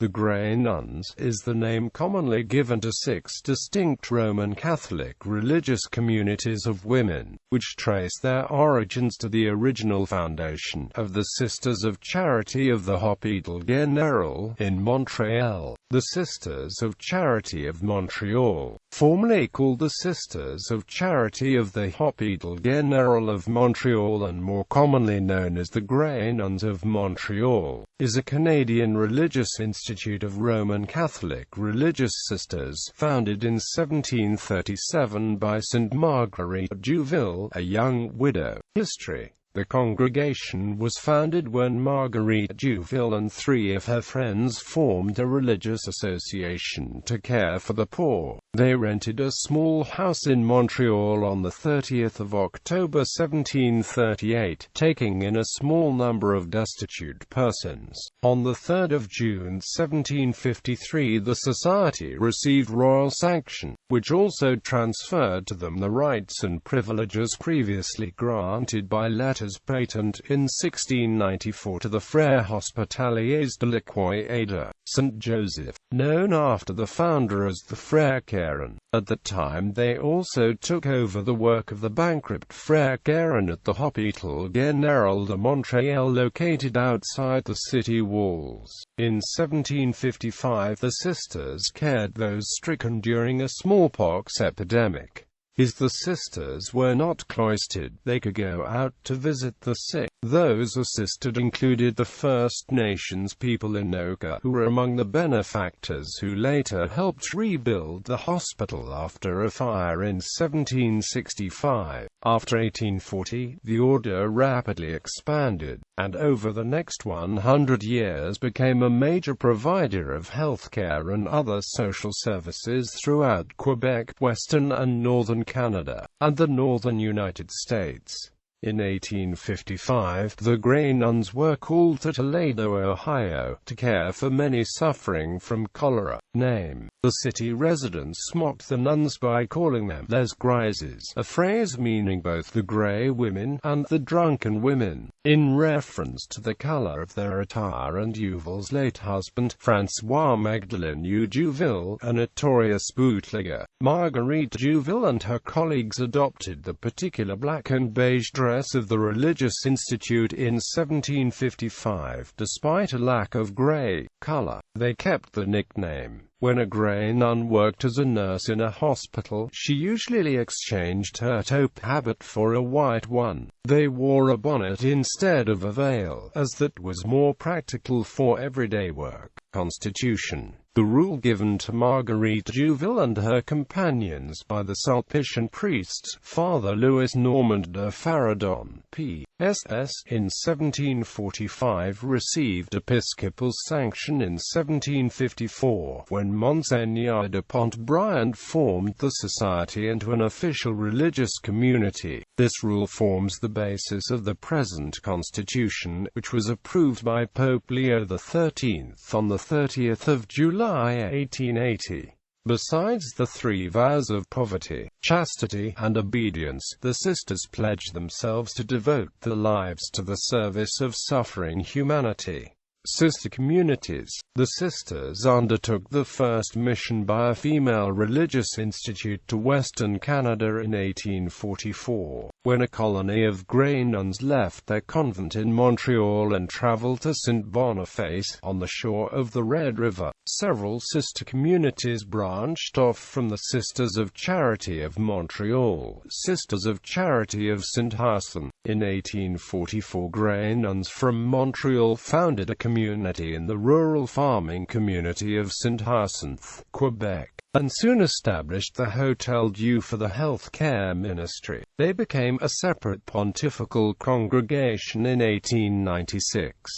The Grey Nuns is the name commonly given to 6 distinct Roman Catholic religious communities of women, which trace their origins to the original foundation of the Sisters of Charity of the Hôpital Général in Montreal. The Sisters of Charity of Montreal, formerly called the Sisters of Charity of the Hôpital Général of Montreal and more commonly known as the Grey Nuns of Montreal, is a Canadian religious institute of Roman Catholic religious sisters founded in 1737 by Saint Marguerite Juville, a young widow. History. The congregation was founded when Marguerite Juville and 3 of her friends formed a religious association to care for the poor. They rented a small house in Montreal on the 30th of October 1738, taking in a small number of destitute persons. On the 3rd of June 1753 the society received royal sanction, which also transferred to them the rights and privileges previously granted by letters patent in 1694 to the Frères Hospitaliers de l'Équerre, St. Joseph, known after the founder as the Frères Caron. At the time they also took over the work of the bankrupt Frères Caron at the Hôpital Général de Montréal located outside the city walls. In 1755 the sisters cared those stricken during a smallpox epidemic. As the sisters were not cloistered, they could go out to visit the sick. Those assisted included the First Nations people in Oka, who were among the benefactors who later helped rebuild the hospital after a fire in 1765. After 1840, the order rapidly expanded, and over the next 100 years became a major provider of healthcare and other social services throughout Quebec, Western and Northern Canada, and the northern United States. In 1855, the Grey Nuns were called to Toledo, Ohio, to care for many suffering from cholera. Name. The city residents mocked the nuns by calling them les grises, a phrase meaning both the grey women and the drunken women, in reference to the color of their attire and Juville's late husband, François Magdalene Juville, a notorious bootlegger. Marguerite Juville and her colleagues adopted the particular black and beige dress of the religious institute in 1755. Despite a lack of grey color, they kept the nickname. When a Grey Nun worked as a nurse in a hospital, she usually exchanged her taupe habit for a white one. They wore a bonnet instead of a veil, as that was more practical for everyday work. Constitution. The rule given to Marguerite Juville and her companions by the Sulpician priests, Father Louis Normand de Faradon, P.S.S., in 1745 received episcopal sanction in 1754, when Monseigneur de Pontbriand formed the society into an official religious community. This rule forms the basis of the present constitution, which was approved by Pope Leo XIII on the 30th of July 1880. Besides the 3 vows of poverty, chastity, and obedience, the sisters pledged themselves to devote their lives to the service of suffering humanity. Sister communities. The sisters undertook the first mission by a female religious institute to Western Canada in 1844, when a colony of Grey Nuns left their convent in Montreal and traveled to St. Boniface, on the shore of the Red River. Several sister communities branched off from the Sisters of Charity of Montreal, Sisters of Charity of St. Hyacinthe. In 1844, Grey Nuns from Montreal founded a community in the rural farming community of St. Hyacinthe, Quebec, and soon established the Hôpital.The for the health care ministry. They became a separate pontifical congregation in 1896.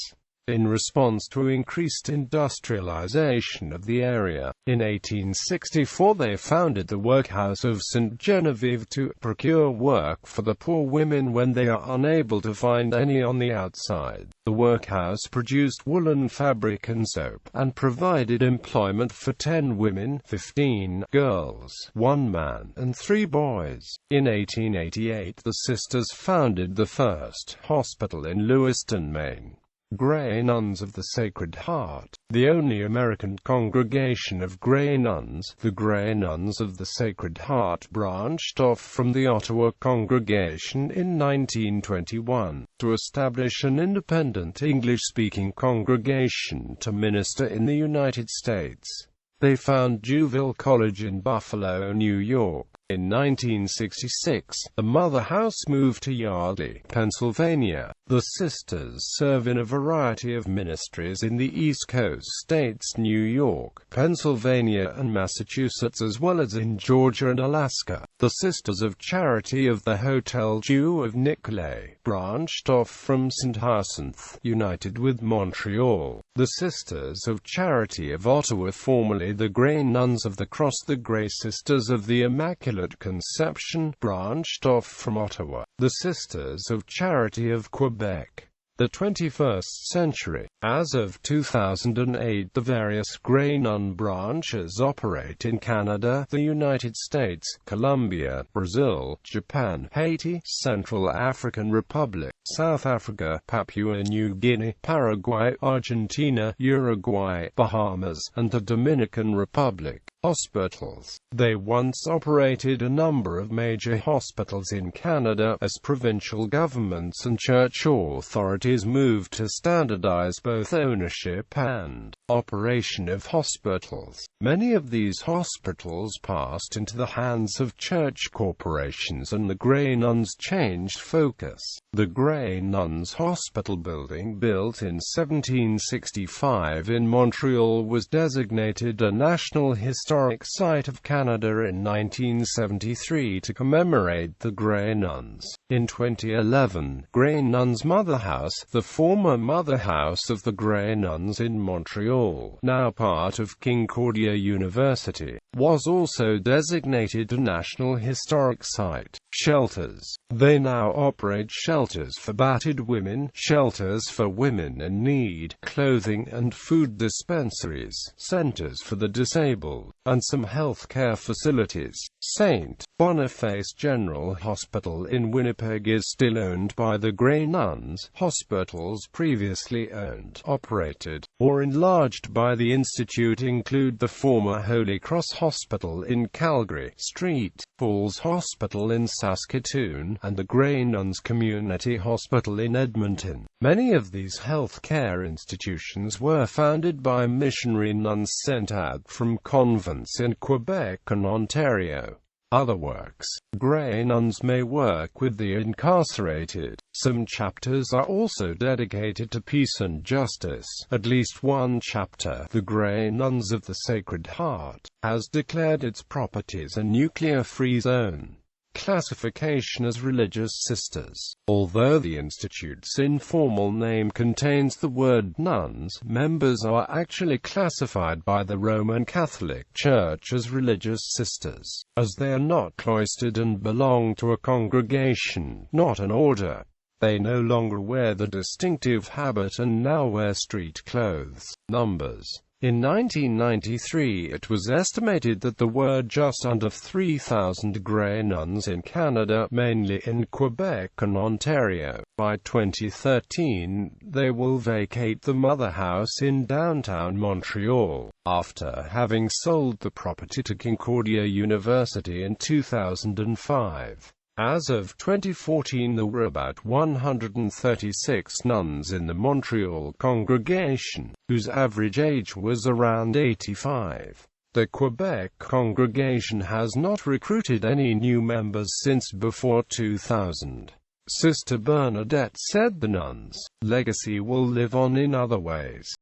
In response to increased industrialization of the area, in 1864 they founded the Workhouse of St. Genevieve to procure work for the poor women when they are unable to find any on the outside. The workhouse produced woolen fabric and soap, and provided employment for 10 women, 15 girls, 1 man, and 3 boys. In 1888 the sisters founded the first hospital in Lewiston, Maine. Grey Nuns of the Sacred Heart. The only American congregation of Grey Nuns, the Grey Nuns of the Sacred Heart branched off from the Ottawa congregation in 1921, to establish an independent English-speaking congregation to minister in the United States. They found Juville College in Buffalo, New York. In 1966, the Mother House moved to Yardley, Pennsylvania. The sisters serve in a variety of ministries in the East Coast states New York, Pennsylvania and Massachusetts, as well as in Georgia and Alaska. The Sisters of Charity of the Hôpital Général of Montreal branched off from St. Hyacinthe, united with Montreal. The Sisters of Charity of Ottawa, formerly the Grey Nuns of the Cross, the Grey Sisters of the Immaculate Conception, branched off from Ottawa. The Sisters of Charity of Quebec. The 21st century. As of 2008, the various Grey Nun branches operate in Canada, the United States, Colombia, Brazil, Japan, Haiti, Central African Republic, South Africa, Papua New Guinea, Paraguay, Argentina, Uruguay, Bahamas, and the Dominican Republic. Hospitals. They once operated a number of major hospitals in Canada, as provincial governments and church authorities moved to standardize both ownership and operation of hospitals. Many of these hospitals passed into the hands of church corporations, and the Grey Nuns changed focus. The Grey Nuns Hospital building, built in 1765 in Montreal, was designated a National Historic Site of Canada in 1973 to commemorate the Grey Nuns. In 2011, Grey Nuns Mother House, the former Mother House of the Grey Nuns in Montreal, now part of Concordia University, was also designated a National Historic Site. Shelters. They now operate shelters for battered women, shelters for women in need, clothing and food dispensaries, centers for the disabled, and some health care facilities. St. Boniface General Hospital in Winnipeg is still owned by the Grey Nuns. Hospitals previously owned, operated, or enlarged by the Institute include the former Holy Cross Hospital in Calgary, St. Paul's Hospital in Saskatoon, and the Grey Nuns Community Hospital in Edmonton. Many of these health care institutions were founded by missionary nuns sent out from convents in Quebec and Ontario. Other works. Grey Nuns may work with the incarcerated. Some chapters are also dedicated to peace and justice. At least one chapter, the Grey Nuns of the Sacred Heart, has declared its properties a nuclear-free zone. Classification as religious sisters. Although the Institute's informal name contains the word nuns, members are actually classified by the Roman Catholic Church as religious sisters, as they are not cloistered and belong to a congregation, not an order. They no longer wear the distinctive habit and now wear street clothes. Numbers. In 1993, it was estimated that there were just under 3,000 Grey Nuns in Canada, mainly in Quebec and Ontario. By 2013, they will vacate the Mother House in downtown Montreal, after having sold the property to Concordia University in 2005. As of 2014, there were about 136 nuns in the Montreal congregation, whose average age was around 85. The Quebec congregation has not recruited any new members since before 2000. Sister Bernadette said the nuns' legacy will live on in other ways.